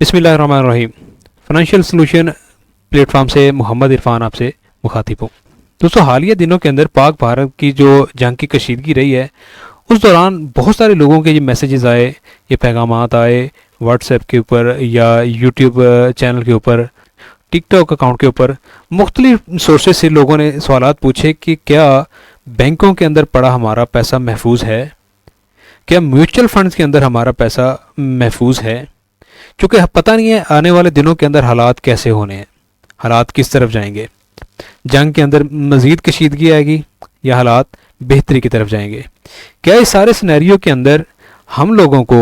बिस्मिल्लाहिर्रहमानिर्रहीम। Financial solution platform से मोहम्मद इरफान आपसे मुखातिब हूँ। दोस्तों, हालिया दिनों के अंदर पाक भारत की जो जंग की कशीदगी रही है, उस दौरान बहुत सारे लोगों के ये मैसेजेस आए, ये पैगामात आए व्हाट्सएप के ऊपर या यूट्यूब चैनल के ऊपर, टिकटॉक अकाउंट के ऊपर। मुख्तलिफ सोर्सेज से लोगों ने सवालात पूछे कि क्या बैंकों के अंदर पड़ा हमारा पैसा महफूज है, क्या म्यूचुअल फंड्स के अंदर हमारा पैसा महफूज है। क्योंकि पता नहीं है आने वाले दिनों के अंदर हालात कैसे होने हैं, हालात किस तरफ जाएंगे, जंग के अंदर मज़ीद कशीदगी आएगी या हालात बेहतरी की तरफ जाएंगे। क्या इस सारे सिनेरियो के अंदर हम लोगों को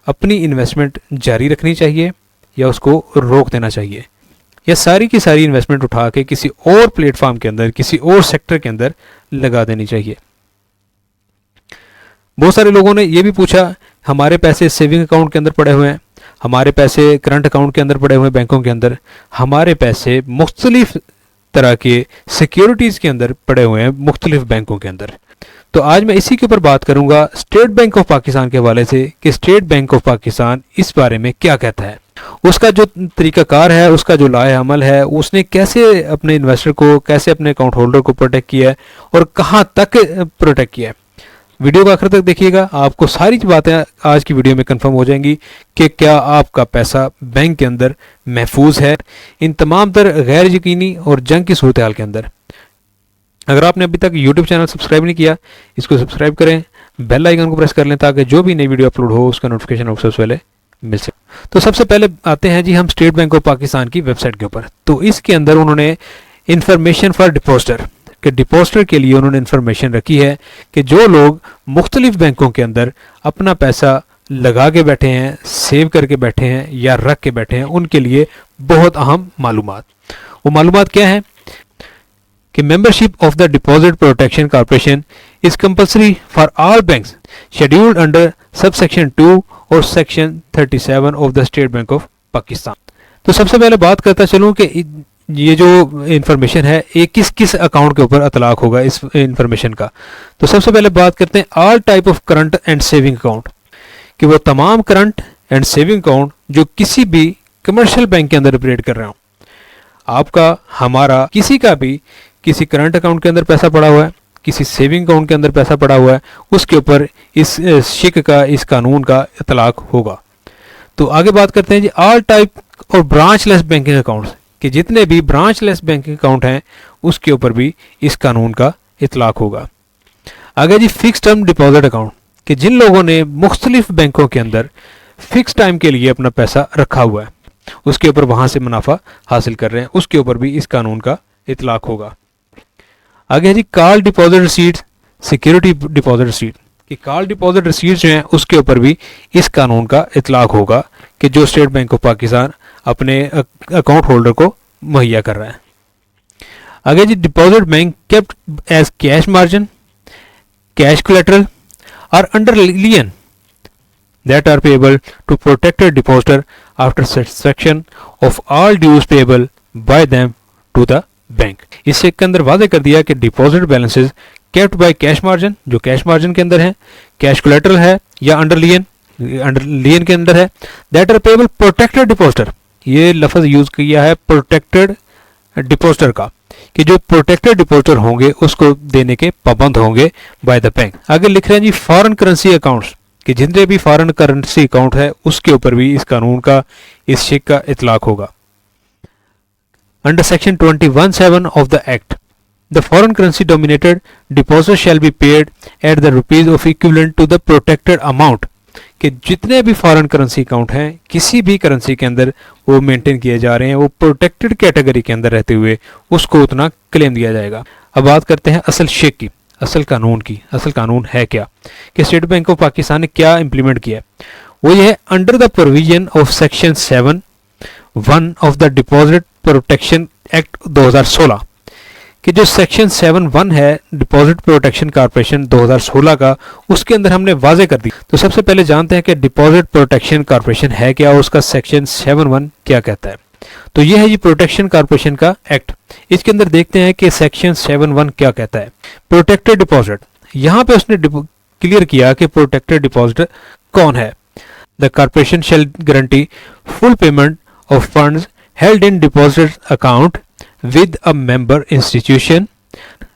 अपनी इन्वेस्टमेंट जारी रखनी चाहिए या उसको रोक देना चाहिए, या सारी की सारी इन्वेस्टमेंट उठा के किसी और प्लेटफॉर्म के अंदर, किसी और सेक्टर के अंदर लगा देनी चाहिए। बहुत सारे लोगों ने ये भी पूछा, हमारे पैसे सेविंग अकाउंट के अंदर पड़े हुए हैं, हमारे पैसे करंट अकाउंट के अंदर पड़े हुए हैं बैंकों के अंदर, हमारे पैसे मुख्तलिफ तरह के सिक्योरिटीज़ के अंदर पड़े हुए हैं मुख्तलिफ बैंकों के अंदर। तो आज मैं इसी के ऊपर बात करूंगा स्टेट बैंक ऑफ पाकिस्तान के हवाले से कि स्टेट बैंक ऑफ पाकिस्तान इस बारे में क्या कहता है, उसका जो तरीकाकार है, उसका जो लाए अमल है, उसने कैसे अपने इन्वेस्टर को, कैसे अपने अकाउंट होल्डर को प्रोटेक्ट किया है और कहाँ तक प्रोटेक्ट किया है। वीडियो को आखिर तक देखिएगा, आपको सारी बातें आज की वीडियो में कंफर्म हो जाएंगी कि क्या आपका पैसा बैंक के अंदर महफूज है इन तमाम तर गैर यकीनी और जंग की सूरत हाल के अंदर। अगर आपने अभी तक यूट्यूब चैनल सब्सक्राइब नहीं किया, इसको सब्सक्राइब करें, बेल आइकन को प्रेस कर लें ताकि जो भी नई वीडियो अपलोड हो उसका नोटिफिकेशन आपको सबसे पहले मिल सके। तो सबसे पहले आते हैं जी हम स्टेट बैंक ऑफ पाकिस्तान की वेबसाइट के ऊपर। तो इसके अंदर उन्होंने इंफॉर्मेशन फॉर डिपॉजिटर कि डिपॉजिटर के लिए उन्होंने इन्फॉर्मेशन रखी है कि जो लोग मुख्तलिफ बैंकों के अंदर अपना पैसा लगा के बैठे हैं, सेव करके बैठे हैं या रख के बैठे हैं, उनके लिए बहुत अहम मालूमात। वो मालूमात क्या है कि membership of the deposit protection corporation is compulsory for all banks scheduled under sub section 2 और section 37 of the state bank of Pakistan. तो सबसे पहले बात करता चलूँ कि ये जो इंफॉर्मेशन है ये किस किस अकाउंट के ऊपर अतलाक होगा इस इंफॉर्मेशन का। तो सबसे पहले बात करते हैं all type of current and saving account, कि वो तमाम करंट एंड सेविंग अकाउंट जो किसी भी कमर्शियल बैंक के अंदर ऑपरेट कर रहे हो। आपका, हमारा, किसी का भी किसी करंट अकाउंट के अंदर पैसा पड़ा हुआ है, किसी सेविंग अकाउंट के अंदर पैसा पड़ा हुआ है, उसके ऊपर इस शिक का, इस कानून का इतलाक होगा। तो आगे बात करते हैं जी ऑल टाइप और ब्रांचलेस बैंकिंग अकाउंट्स, कि जितने भी ब्रांचलेस बैंकिंग अकाउंट हैं उसके ऊपर भी इस कानून का इतलाक होगा। आगे जी फिक्स टर्म डिपॉजिट अकाउंट, कि जिन लोगों ने मुख्तलिफ बैंकों के अंदर फिक्स टाइम के लिए अपना पैसा रखा हुआ है, उसके ऊपर वहां से मुनाफा हासिल कर रहे हैं, उसके ऊपर भी इस कानून का इतलाक होगा। आगे जी call deposit receipt, security deposit receipt, कि कॉल डिपॉजिट रिसीट जो हैं उसके ऊपर भी इस कानून का इतलाक होगा कि जो स्टेट बैंक ऑफ पाकिस्तान अपने अकाउंट होल्डर को मुहैया कर रहा है। आगे जी deposit bank kept as cash margin, cash collateral और under lien that are payable to protected depositor after satisfaction of all dues payable by them to the bank. इससे के अंदर वादे कर दिया कि deposit balances kept by cash margin, जो cash margin के अंदर है, कैश कोलेटरल है या अंडर लियन के अंदर है, that are payable protected depositor, ये लफ्ज यूज किया है प्रोटेक्टेड डिपॉजिटर का, कि जो प्रोटेक्टेड डिपॉजिटर होंगे उसको देने के पाबंद होंगे बाय द बैंक। आगे लिख रहे हैं जी फॉरेन करेंसी अकाउंट्स, कि जितने भी फॉरेन करेंसी अकाउंट है उसके ऊपर भी इस कानून का, इस शिक का इतलाक होगा। Under section 21(7) of the act, the foreign currency dominated deposit shall be paid at the rupees of equivalent to the protected amount, कि जितने भी फॉरेन करेंसी अकाउंट हैं किसी भी करेंसी के अंदर वो मेंटेन किए जा रहे हैं, वो प्रोटेक्टेड कैटेगरी के अंदर रहते हुए उसको उतना क्लेम दिया जाएगा। अब बात करते हैं असल शिक की, असल कानून की। असल कानून है क्या, कि स्टेट बैंक ऑफ पाकिस्तान ने क्या इंप्लीमेंट किया है। वो ये है under the provision of section 7(1) of the deposit protection act 2016, कि जो सेक्शन 7(1) है डिपॉजिट प्रोटेक्शन कॉर्पोरेशन 2016 का, उसके अंदर हमने वाजे कर दी। तो सबसे पहले जानते हैं कि डिपॉजिट प्रोटेक्शन कॉर्पोरेशन है क्या और उसका सेक्शन 7(1) क्या कहता है। तो ये है जी प्रोटेक्शन कॉर्पोरेशन का एक्ट। इसके अंदर देखते हैं कि सेक्शन 7(1) क्या कहता है। प्रोटेक्टेड डिपॉजिट, यहाँ पे उसने क्लियर किया कि प्रोटेक्टेड डिपॉजिट कौन है। The corporation shall guarantee full payment of funds held in deposit account with a member institution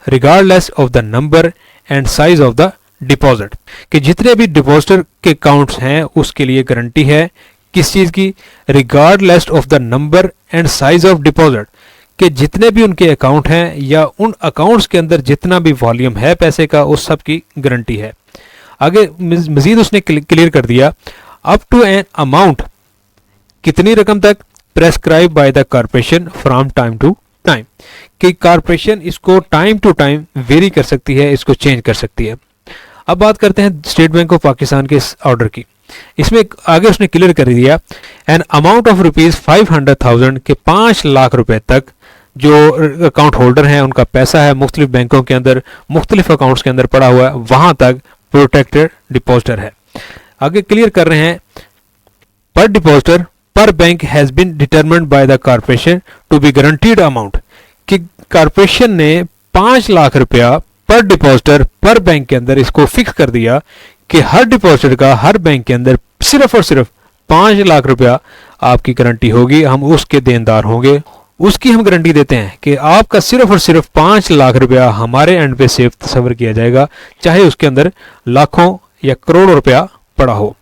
regardless of the number and size of the deposit, कि जितने भी डिपॉजिटर के अकाउंट्स हैं उसके लिए गारंटी है किस चीज की, regardless of the number and size of deposit, कि जितने भी उनके अकाउंट हैं या उन अकाउंट्स के अंदर जितना भी वॉल्यूम है पैसे का उस सब की गारंटी है। आगे मजीद उसने क्लियर कर दिया अप टू एन अमाउंट, कितनी रकम तक, prescribe by the corporation from time to time, कि कॉर्पोरेशन इसको टाइम टू टाइम वेरी कर सकती है, इसको चेंज कर सकती है। अब बात करते हैं स्टेट बैंक ऑफ पाकिस्तान के इस ऑर्डर की। इसमें आगे उसने क्लियर कर दिया एन अमाउंट ऑफ ₹500,000 के 5 लाख रुपए तक जो अकाउंट होल्डर हैं उनका पैसा है मुख्तलिफ बैंकों के अंदर मुख्तलिफ अकाउंट्स के अंदर पड़ा हुआ है, वहां तक प्रोटेक्टेड डिपॉजिटर है। आगे क्लियर कर रहे हैं पर डिपॉजिटर पर bank has been determined by the corporation to be guaranteed amount, कि कॉर्पोरेशन ने 5 लाख रुपया पर डिपॉजिटर पर बैंक के अंदर इसको फिक्स कर दिया कि हर डिपॉजिटर का हर बैंक के अंदर सिर्फ और सिर्फ 5 लाख रुपया आपकी गारंटी होगी, हम उसके देनदार होंगे, उसकी हम गारंटी देते हैं कि आपका सिर्फ और सिर्फ 5 लाख रुपया हमारे एंड पे सेफ तस्वर किया जाएगा, चाहे उसके अंदर लाखों या करोड़ों रुपया पड़ा हो।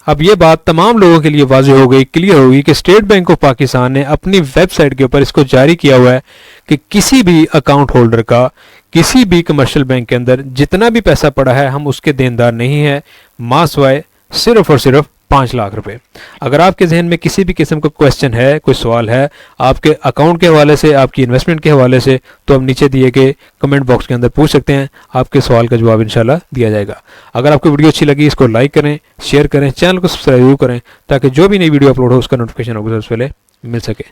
अब ये बात तमाम लोगों के लिए वाज़ेह हो गई, क्लियर होगी कि स्टेट बैंक ऑफ पाकिस्तान ने अपनी वेबसाइट के ऊपर इसको जारी किया हुआ है कि किसी भी अकाउंट होल्डर का किसी भी कमर्शियल बैंक के अंदर जितना भी पैसा पड़ा है हम उसके देनदार नहीं है, मासवाए सिर्फ और सिर्फ 5 लाख रुपए। अगर आपके जहन में किसी भी किस्म का क्वेश्चन है, कोई सवाल है आपके अकाउंट के हवाले से, आपकी इन्वेस्टमेंट के हवाले से, तो आप नीचे दिए गए कमेंट बॉक्स के अंदर पूछ सकते हैं, आपके सवाल का जवाब इंशाल्लाह दिया जाएगा। अगर आपको वीडियो अच्छी लगी इसको लाइक करें, शेयर करें, चैनल को सब्सक्राइब करें ताकि जो भी नई वीडियो अपलोड हो उसका नोटिफिकेशन आपको सबसे पहले मिल सके।